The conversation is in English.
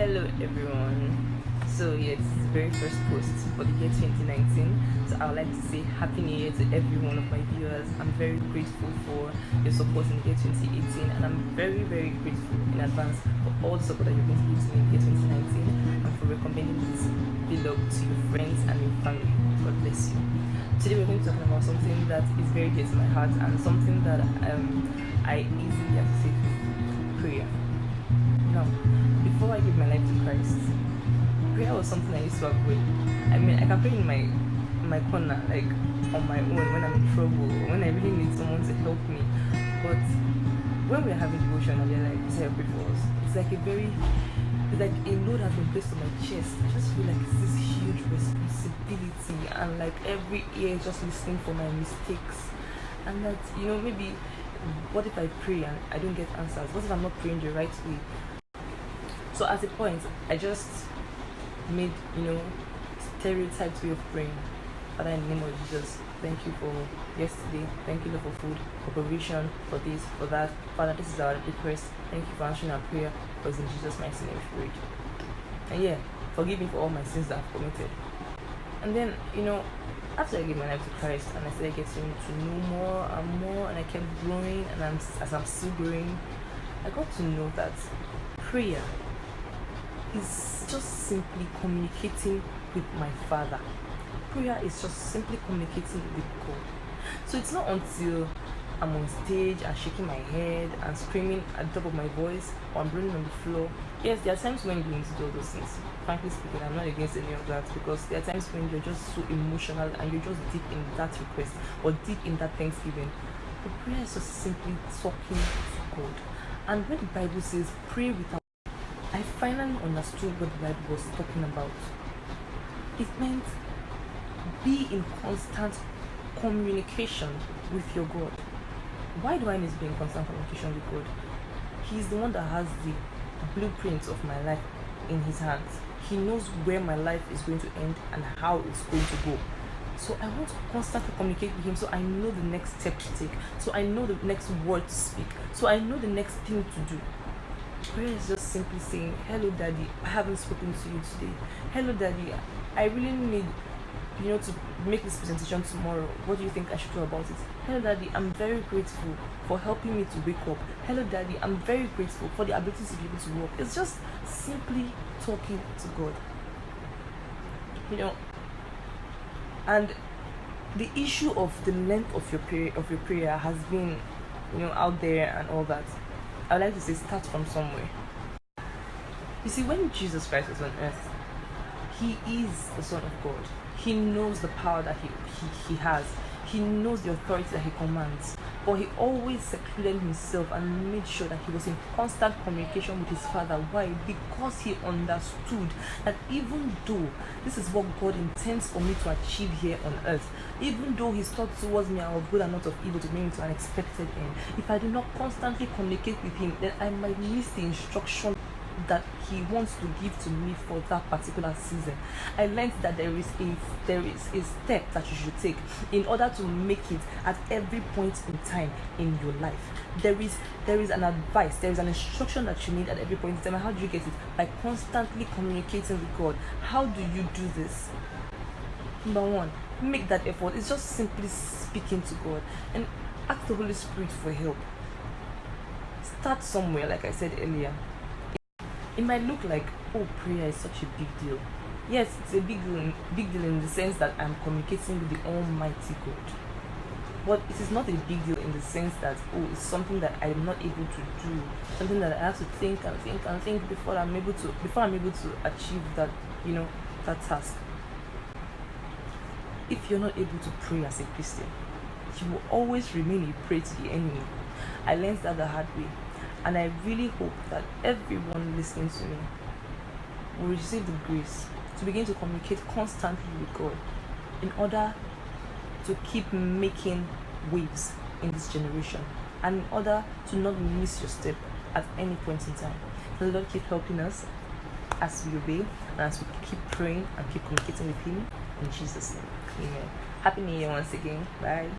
Hello everyone. So yeah, this is the very first post for the year 2019. So I would like to say Happy New Year to every one of my viewers. I'm very grateful for your support in the year 2018, and I'm very grateful in advance for all the support that you're going to give to me in the year 2019 and for recommending this vlog to your friends and your family. God bless you. Today we're going to talk about something that is very dear to my heart and something that I easily associate with prayer. Now, before I gave my life to Christ, prayer was something I used to avoid. I mean, I can pray in my corner, like on my own, when I'm in trouble, when I really need someone to help me. But when we're having devotion and they're like, say, pray for us, it's like a load has been placed on my chest. I just feel like it's this huge responsibility, and like every ear is just listening for my mistakes. And that, maybe what if I pray and I don't get answers? What if I'm not praying the right way? So at a point, I just made, stereotyped way of praying. Father, in the name of Jesus, thank you for yesterday. Thank you, Lord, for food, for provision, for this, for that. Father, this is our request. Thank you for answering our prayer, because in Jesus' mighty name we prayed. And yeah, forgive me for all my sins that I've committed. And then, after I gave my life to Christ and I started getting to know more and more, and I kept growing, and as I'm still growing, I got to know that prayer is just simply communicating with my Father. Prayer is just simply communicating with God. So it's not until I'm on stage and shaking my head and screaming at the top of my voice, or I'm rolling on the floor. Yes, there are times when you need to do all those things. Frankly speaking, I'm not against any of that, because there are times when you're just so emotional and you're just deep in that request or deep in that thanksgiving. But prayer is just simply talking to God. And when the Bible says pray without, I finally understood what the Bible was talking about. It meant be in constant communication with your God. Why do I need to be in constant communication with God? He's the one that has the blueprint of my life in his hands. He knows where my life is going to end and how it's going to go. So I want to constantly communicate with him, so I know the next step to take, so I know the next word to speak, so I know the next thing to do. Prayer is just simply saying, hello daddy, I haven't spoken to you today. Hello daddy, I really need to make this presentation tomorrow. What do you think I should do about it? Hello daddy, I'm very grateful for helping me to wake up. Hello daddy, I'm very grateful for the ability to be able to walk. It's just simply talking to God. And the issue of the length of your prayer has been out there and all that. I would like to say start from somewhere. You see, when Jesus Christ was on earth, he is the Son of God. He knows the power that he has. He knows the authority that he commands. But he always secluded himself and made sure that he was in constant communication with his Father. Why? Because he understood that even though this is what God intends for me to achieve here on earth, even though his thoughts towards me are of good and not of evil, to bring me to an expected end, if I do not constantly communicate with him, then I might miss the instruction that he wants to give to me for that particular season. I learned that there is a step that you should take in order to make it at every point in time in your life. There is an advice, there is an instruction that you need at every point in time. And how do you get it? By constantly communicating with God. How do you do this? Number one, make that effort. It's just simply speaking to God and ask the Holy Spirit for help. Start somewhere, like I said earlier. It might look like, prayer is such a big deal. Yes, it's a big deal in the sense that I'm communicating with the Almighty God. But it is not a big deal in the sense that, it's something that I'm not able to do, something that I have to think and think and think before I'm able to achieve that, that task. If you're not able to pray as a Christian, you will always remain a prey to the enemy. I learned that the hard way. And I really hope that everyone listening to me will receive the grace to begin to communicate constantly with God in order to keep making waves in this generation, and in order to not miss your step at any point in time. The Lord keep helping us as we obey and as we keep praying and keep communicating with him. In Jesus' name, amen. Happy New Year once again. Bye.